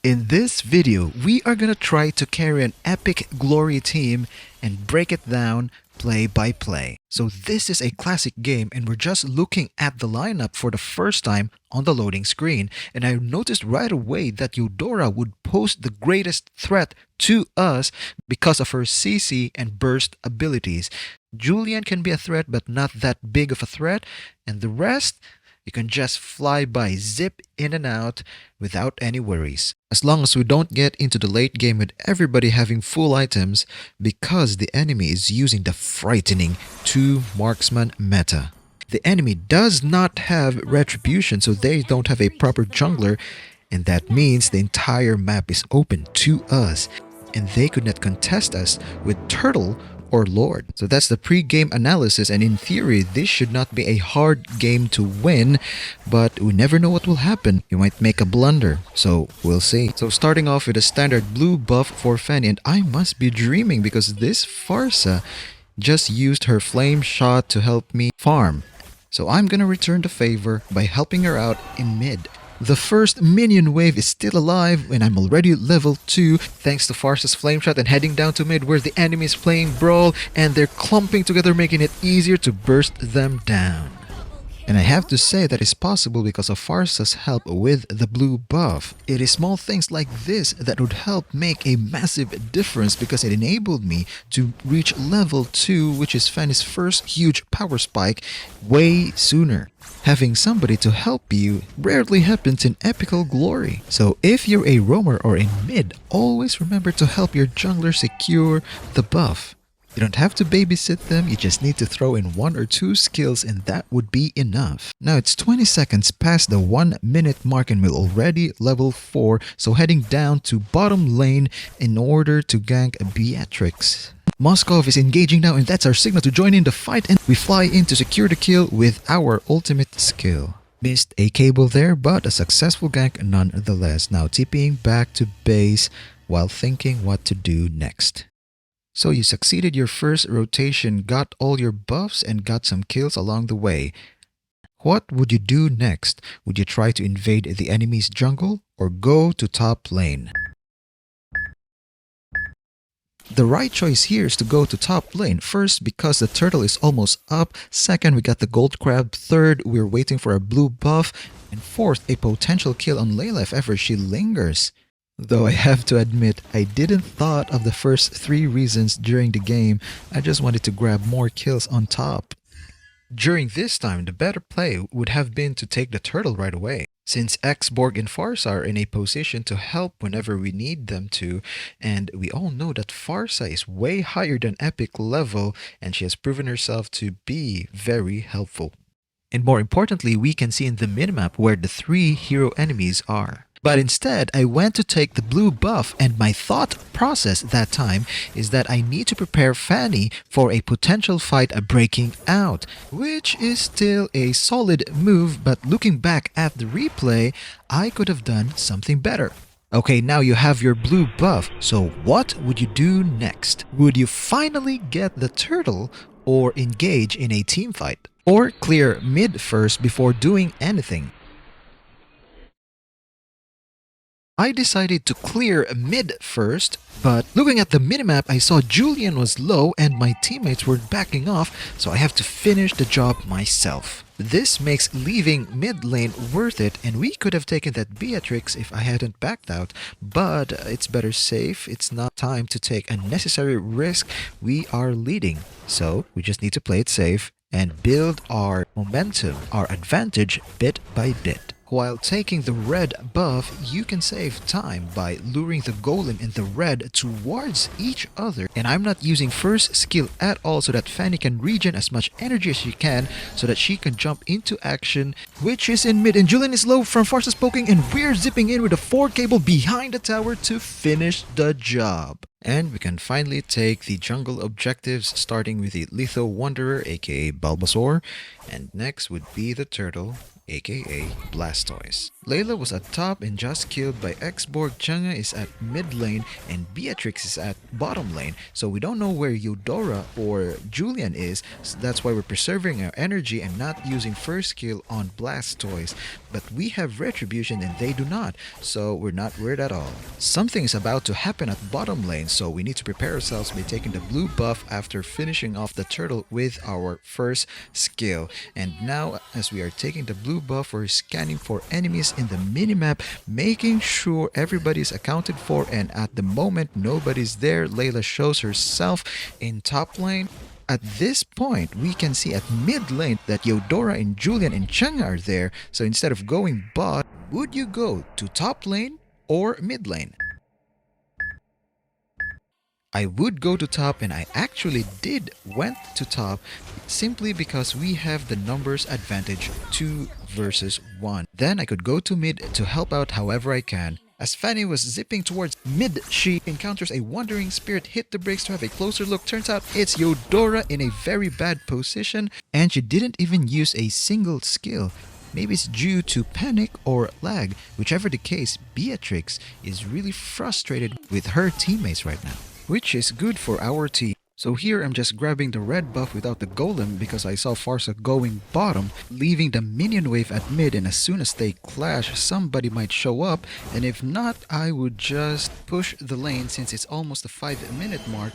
In this video, we are gonna try to carry an epic glory team and break it down play by play. So this is a classic game and we're just looking at the lineup for the first time on the loading screen. And I noticed right away that Eudora would pose the greatest threat to us because of her CC and burst abilities. Julian can be a threat but not that big of a threat, and the rest you can just fly by, zip in and out without any worries. As long as we don't get into the late game with everybody having full items because the enemy is using the frightening 2 marksman meta. The enemy does not have retribution, so they don't have a proper jungler, and that means the entire map is open to us and they could not contest us with Turtle or Lord. So that's the pre-game analysis, and in theory this should not be a hard game to win, but we never know what will happen. You might make a blunder, so we'll see. So starting off with a standard blue buff for Fanny, and I must be dreaming because this Farsa just used her flame shot to help me farm. So I'm gonna return the favor by helping her out in mid. The first minion wave is still alive and I'm already level 2 thanks to Farsa's flame shot, and heading down to mid where the enemy is playing brawl and they're clumping together, making it easier to burst them down. And I have to say that is possible because of Farsa's help with the blue buff. It is small things like this that would help make a massive difference because it enabled me to reach level 2, which is Fanny's first huge power spike, way sooner. Having somebody to help you rarely happens in epical glory. So if you're a roamer or in mid, always remember to help your jungler secure the buff. You don't have to babysit them, you just need to throw in 1 or 2 skills and that would be enough. Now it's 20 seconds past the 1 minute mark and we're already level 4, so heading down to bottom lane in order to gank Beatrix. Moskov is engaging now and that's our signal to join in the fight, and we fly in to secure the kill with our ultimate skill. Missed a cable there, but a successful gank nonetheless. Now TPing back to base while thinking what to do next. So you succeeded your first rotation, got all your buffs and got some kills along the way. What would you do next? Would you try to invade the enemy's jungle or go to top lane? The right choice here is to go to top lane. First, because the turtle is almost up. Second, we got the gold crab. Third, we're waiting for a blue buff. And fourth, a potential kill on Layla if ever she lingers. Though I have to admit, I didn't thought of the first 3 reasons during the game. I just wanted to grab more kills on top. During this time, the better play would have been to take the turtle right away, since X-Borg and Farsa are in a position to help whenever we need them to, and we all know that Farsa is way higher than epic level and she has proven herself to be very helpful. And more importantly, we can see in the minimap where the 3 hero enemies are. But instead, I went to take the blue buff, and my thought process that time is that I need to prepare Fanny for a potential fight breaking out, which is still a solid move, but looking back at the replay, I could have done something better. Okay, now you have your blue buff, so what would you do next? Would you finally get the turtle or engage in a team fight? Or clear mid first before doing anything? I decided to clear mid first, but looking at the minimap, I saw Julian was low and my teammates were backing off, so I have to finish the job myself. This makes leaving mid lane worth it, and we could have taken that Beatrix if I hadn't backed out, but it's better safe. It's not time to take unnecessary risk. We are leading, so we just need to play it safe and build our momentum, our advantage bit by bit. While taking the red buff, you can save time by luring the golem and the red towards each other. And I'm not using first skill at all so that Fanny can regen as much energy as she can so that she can jump into action, which is in mid. And Julian is low from Farsa's poking, and we're zipping in with a 4 cable behind the tower to finish the job. And we can finally take the jungle objectives, starting with the Litho Wanderer aka Bulbasaur, and next would be the turtle aka Blastoise. Layla was at top and just killed by Xborg. Chang'e is at mid lane and Beatrix is at bottom lane. So we don't know where Eudora or Julian is. So that's why we're preserving our energy and not using first kill on Blastoise. But we have Retribution and they do not. So we're not worried at all. Something is about to happen at bottom lane, so we need to prepare ourselves by taking the blue buff after finishing off the turtle with our first skill. And now as we are taking the blue buff, we're scanning for enemies in the minimap, making sure everybody's accounted for, and at the moment nobody's there. Layla shows herself in top lane. At this point, we can see at mid lane that Eudora and Julian and Chang'e are there. So instead of going bot, would you go to top lane or mid lane? I would go to top, and I actually did went to top simply because we have the numbers advantage 2 versus 1. Then I could go to mid to help out however I can. As Fanny was zipping towards mid, she encounters a wandering spirit, hit the brakes to have a closer look. Turns out it's Eudora in a very bad position, and she didn't even use a single skill. Maybe it's due to panic or lag. Whichever the case, Beatrix is really frustrated with her teammates right now, which is good for our team. So here I'm just grabbing the red buff without the golem because I saw Farsa going bottom, leaving the minion wave at mid, and as soon as they clash, somebody might show up, and if not, I would just push the lane since it's almost the 5-minute mark,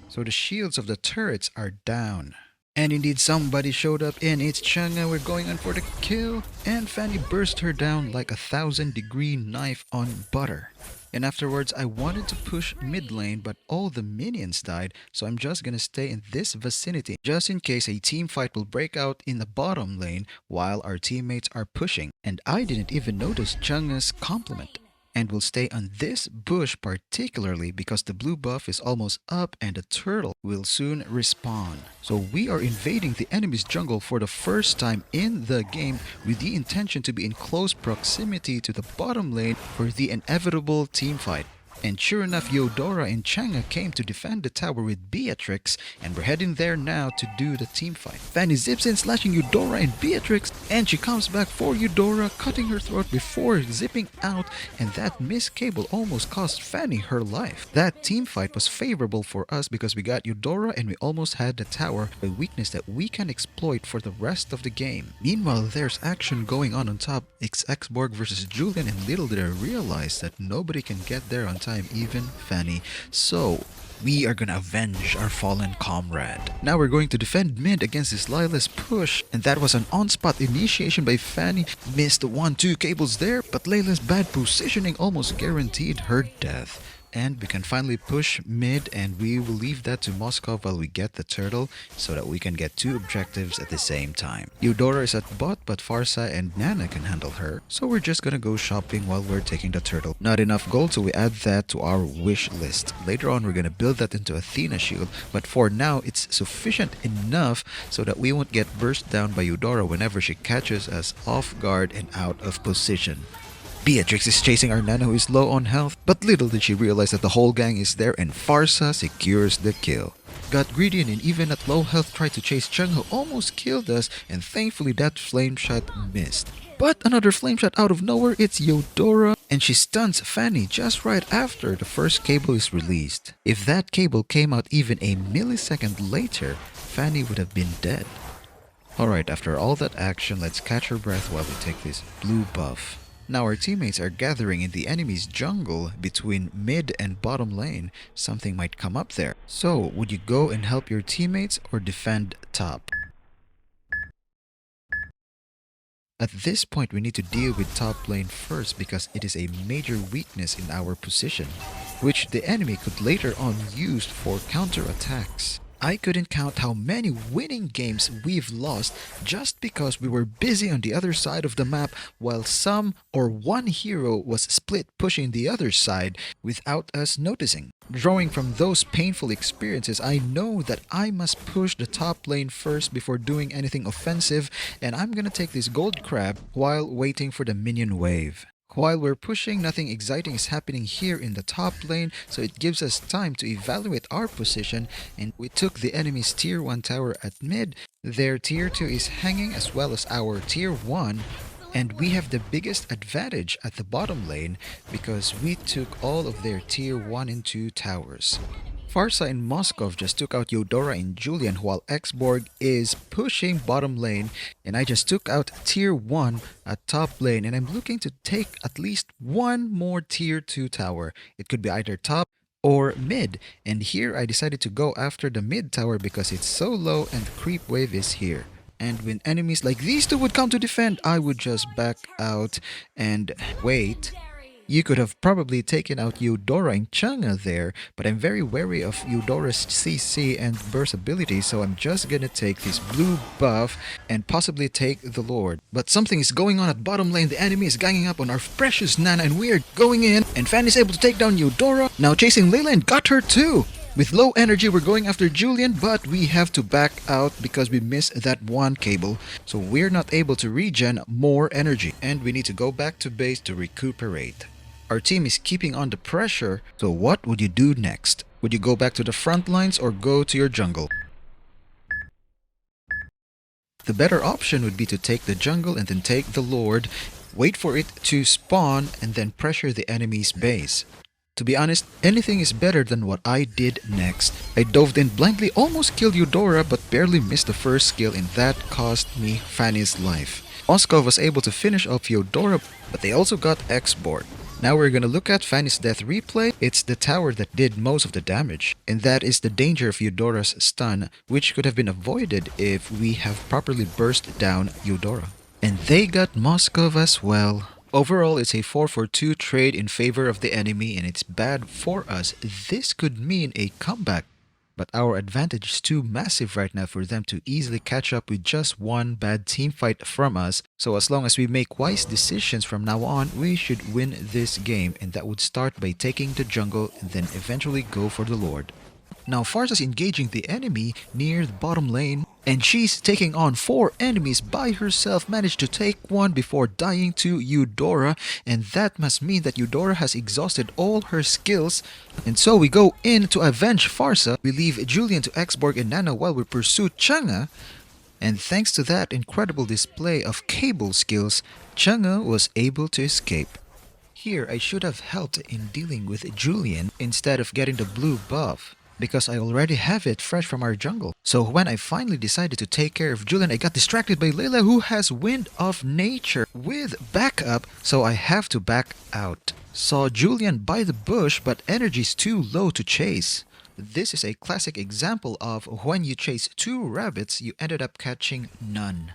so the shields of the turrets are down. And indeed somebody showed up, and it's Chang'e. We're going on for the kill, and Fanny burst her down like a 1,000-degree knife on butter. And afterwards I wanted to push mid lane, but all the minions died, so I'm just gonna stay in this vicinity just in case a team fight will break out in the bottom lane while our teammates are pushing. And I didn't even notice Chang'e's compliment. And will stay on this bush particularly because the blue buff is almost up and the turtle will soon respawn. So we are invading the enemy's jungle for the first time in the game with the intention to be in close proximity to the bottom lane for the inevitable team fight. And sure enough, Eudora and Chang'e came to defend the tower with Beatrix, and we're heading there now to do the team fight. Fanny zips in, slashing Eudora and Beatrix, and she comes back for Eudora, cutting her throat before zipping out, and that missed cable almost cost Fanny her life. That team fight was favorable for us because we got Eudora and we almost had the tower, a weakness that we can exploit for the rest of the game. Meanwhile, there's action going on top. It's Xborg versus Julian, and little did I realize that nobody can get there on time, even Fanny. So we are gonna avenge our fallen comrade. Now we're going to defend mid against this Lila's push, and that was an on-spot initiation by Fanny. Missed the 1-2 cables there, but Layla's bad positioning almost guaranteed her death. And we can finally push mid, and we will leave that to Moscow while we get the turtle so that we can get 2 objectives at the same time. Eudora is at bot, but Farsa and Nana can handle her, so we're just gonna go shopping while we're taking the turtle. Not enough gold, so we add that to our wish list. Later on we're gonna build that into Athena shield, but for now it's sufficient enough so that we won't get burst down by Eudora whenever she catches us off guard and out of position. Beatrix is chasing our Nana, who is low on health, but little did she realize that the whole gang is there, and Farsa secures the kill. Got greedy and even at low health tried to chase Chang'e, who almost killed us, and thankfully that flame shot missed. But another flame shot out of nowhere, it's Eudora, and she stuns Fanny just right after the first cable is released. If that cable came out even a millisecond later, Fanny would have been dead. Alright, after all that action, let's catch our breath while we take this blue buff. Now our teammates are gathering in the enemy's jungle between mid and bottom lane. Something might come up there. So, would you go and help your teammates or defend top? At this point, we need to deal with top lane first because it is a major weakness in our position, which the enemy could later on use for counterattacks. I couldn't count how many winning games we've lost just because we were busy on the other side of the map while some or one hero was split pushing the other side without us noticing. Drawing from those painful experiences, I know that I must push the top lane first before doing anything offensive, and I'm gonna take this gold crab while waiting for the minion wave. While we're pushing, nothing exciting is happening here in the top lane, so it gives us time to evaluate our position, and we took the enemy's tier 1 tower at mid. Their tier 2 is hanging as well as our tier 1, And we have the biggest advantage at the bottom lane because we took all of their tier 1 and 2 towers. Farsa and Moskov just took out Eudora and Julian while Xborg is pushing bottom lane, and I just took out tier 1 at top lane, and I'm looking to take at least one more tier 2 tower. It could be either top or mid, and here I decided to go after the mid tower because it's so low and creep wave is here. And when enemies like these two would come to defend, I would just back out and wait. You could have probably taken out Eudora and Chang'e there, but I'm very wary of Eudora's CC and burst ability, so I'm just gonna take this blue buff and possibly take the Lord. But something is going on at bottom lane. The enemy is ganging up on our precious Nana, and we're going in, and Fanny's able to take down Eudora, now chasing Layla and got her too! With low energy, we're going after Julian, but we have to back out because we missed that one cable. So we're not able to regen more energy, and we need to go back to base to recuperate. Our team is keeping on the pressure, so what would you do next? Would you go back to the front lines or go to your jungle? The better option would be to take the jungle and then take the Lord, wait for it to spawn, and then pressure the enemy's base. To be honest, anything is better than what I did next. I dove in blindly, almost killed Eudora, but barely missed the first skill, and that cost me Fanny's life. Moskov was able to finish off Eudora, but they also got Xborg. Now we're gonna look at Fanny's death replay. It's the tower that did most of the damage, and that is the danger of Eudora's stun, which could have been avoided if we have properly burst down Eudora. And they got Moskov as well. Overall, it's a 4-for-2 trade in favor of the enemy, and it's bad for us. This could mean a comeback, but our advantage is too massive right now for them to easily catch up with just one bad team fight from us. So as long as we make wise decisions from now on, we should win this game, and that would start by taking the jungle and then eventually go for the Lord. Now Farsa's engaging the enemy near the bottom lane, and she's taking on 4 enemies by herself, managed to take one before dying to Eudora, and that must mean that Eudora has exhausted all her skills. And so we go in to avenge Farsa. We leave Julian to Xborg and Nana while we pursue Chang'e, and thanks to that incredible display of cable skills, Chang'e was able to escape. Here I should have helped in dealing with Julian instead of getting the blue buff, because I already have it fresh from our jungle. So when I finally decided to take care of Julian, I got distracted by Layla, who has Wind of Nature with backup, so I have to back out. Saw Julian by the bush, but energy's too low to chase. This is a classic example of when you chase 2 rabbits, you ended up catching none.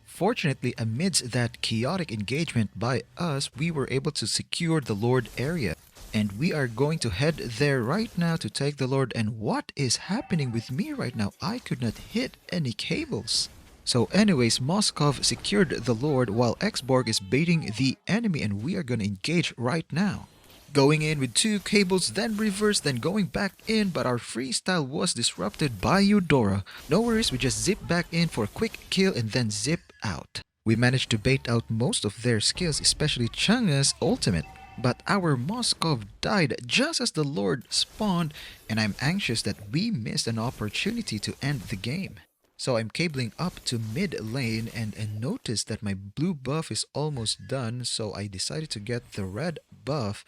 Fortunately, amidst that chaotic engagement by us, we were able to secure the Lord area. And we are going to head there right now to take the Lord. And what is happening with me right now? I could not hit any cables. So anyways, Moskov secured the Lord while Xborg is baiting the enemy, and we are going to engage right now. Going in with 2 cables, then reverse, then going back in, but our freestyle was disrupted by Eudora. No worries, we just zip back in for a quick kill and then zip out. We managed to bait out most of their skills, especially Chang'e's ultimate. But our Moskov died just as the Lord spawned, and I'm anxious that we missed an opportunity to end the game. So I'm cabling up to mid lane and noticed that my blue buff is almost done, so I decided to get the red buff.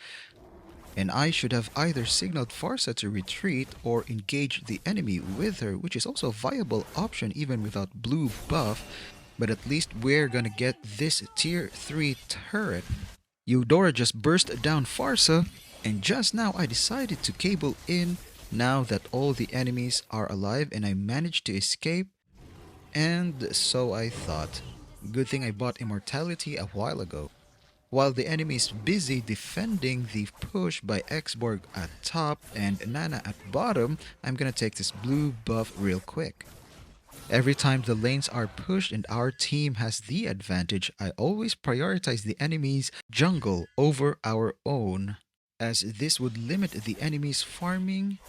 And I should have either signaled Farsa to retreat or engage the enemy with her, which is also a viable option even without blue buff. But at least we're gonna get this tier 3 turret. Eudora just burst down Farsa, and just now I decided to cable in now that all the enemies are alive, and I managed to escape. And so I thought. Good thing I bought immortality a while ago. While the enemy is busy defending the push by Xborg at top and Nana at bottom, I'm gonna take this blue buff real quick. Every time the lanes are pushed and our team has the advantage, I always prioritize the enemy's jungle over our own, as this would limit the enemy's farming,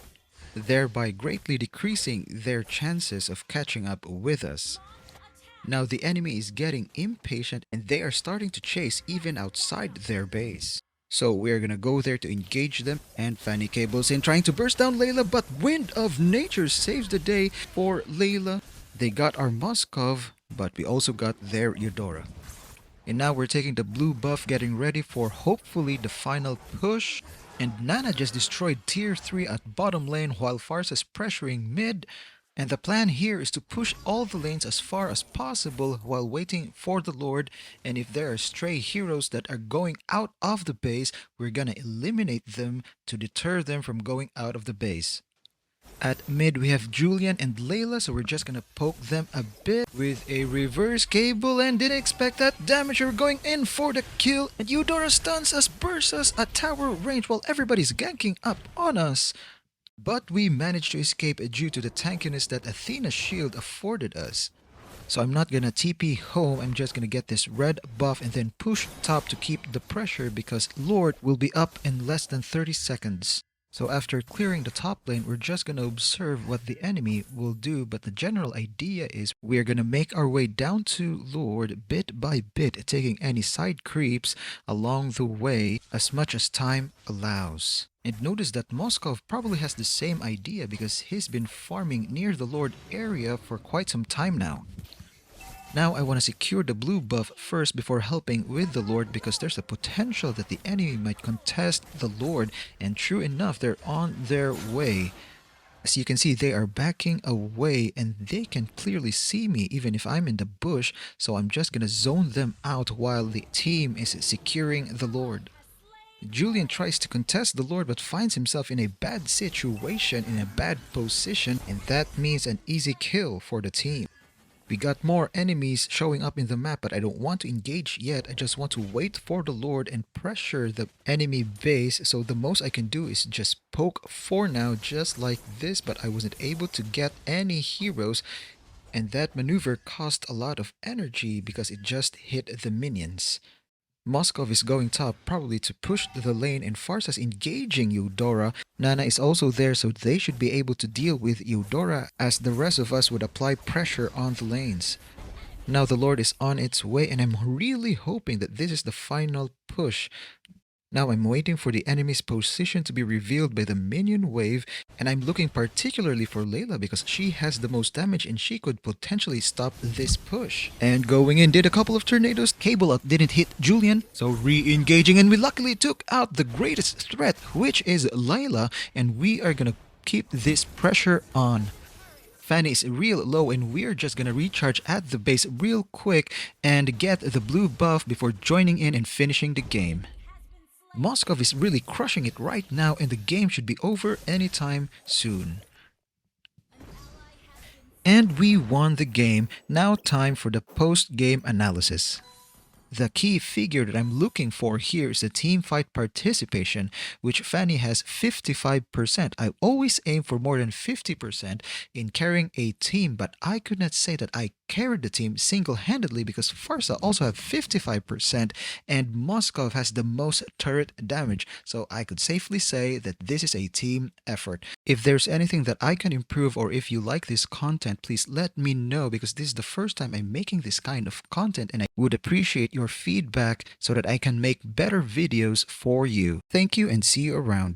thereby greatly decreasing their chances of catching up with us. Now the enemy is getting impatient and they are starting to chase even outside their base. So we're gonna go there to engage them, and Fanny cables in trying to burst down Layla, but Wind of Nature saves the day for Layla. They got our Moskov, but we also got their Eudora. And now we're taking the blue buff, getting ready for hopefully the final push. And Nana just destroyed tier 3 at bottom lane while Farsa's pressuring mid. And the plan here is to push all the lanes as far as possible while waiting for the Lord. And if there are stray heroes that are going out of the base, we're gonna eliminate them to deter them from going out of the base. At mid, we have Julian and Layla, so we're just gonna poke them a bit with a reverse cable and didn't expect that damage. We're going in for the kill, and Eudora stuns us, bursts us at tower range while everybody's ganking up on us. But we managed to escape due to the tankiness that Athena's shield afforded us. So I'm not gonna TP home, I'm just gonna get this red buff and then push top to keep the pressure because Lord will be up in less than 30 seconds. So after clearing the top lane, we're just gonna observe what the enemy will do, but the general idea is we're gonna make our way down to Lord bit by bit, taking any side creeps along the way as much as time allows. And notice that Moskov probably has the same idea because he's been farming near the Lord area for quite some time now. Now I want to secure the blue buff first before helping with the Lord because there's a potential that the enemy might contest the Lord, and true enough, they're on their way. As you can see, they are backing away and they can clearly see me even if I'm in the bush, so I'm just gonna zone them out while the team is securing the Lord. Julian tries to contest the Lord but finds himself in a bad situation, in a bad position, and that means an easy kill for the team. We got more enemies showing up in the map, but I don't want to engage yet. I just want to wait for the Lord and pressure the enemy base. So the most I can do is just poke for now, just like this, but I wasn't able to get any heroes. And that maneuver cost a lot of energy because it just hit the minions. Moskov is going top, probably to push the lane, and Farsa's engaging Eudora. Nana is also there, so they should be able to deal with Eudora as the rest of us would apply pressure on the lanes. Now the Lord is on its way, and I'm really hoping that this is the final push. Now I'm waiting for the enemy's position to be revealed by the minion wave, and I'm looking particularly for Layla because she has the most damage and she could potentially stop this push. And going in did a couple of tornadoes. Cable up didn't hit Julian, so re-engaging, and we luckily took out the greatest threat, which is Layla, and we are gonna keep this pressure on. Fanny is real low and we're just gonna recharge at the base real quick and get the blue buff before joining in and finishing the game. Moskov is really crushing it right now and the game should be over anytime soon. And we won the game. Now time for the post-game analysis. The key figure that I'm looking for here is the team fight participation, which Fanny has 55%. I always aim for more than 50% in carrying a team, but I could not say that I carried the team single-handedly because Farsa also have 55% and Moskov has the most turret damage, so I could safely say that this is a team effort. If there's anything that I can improve or if you like this content, please let me know because this is the first time I'm making this kind of content and I would appreciate your feedback so that I can make better videos for you. Thank you and see you around.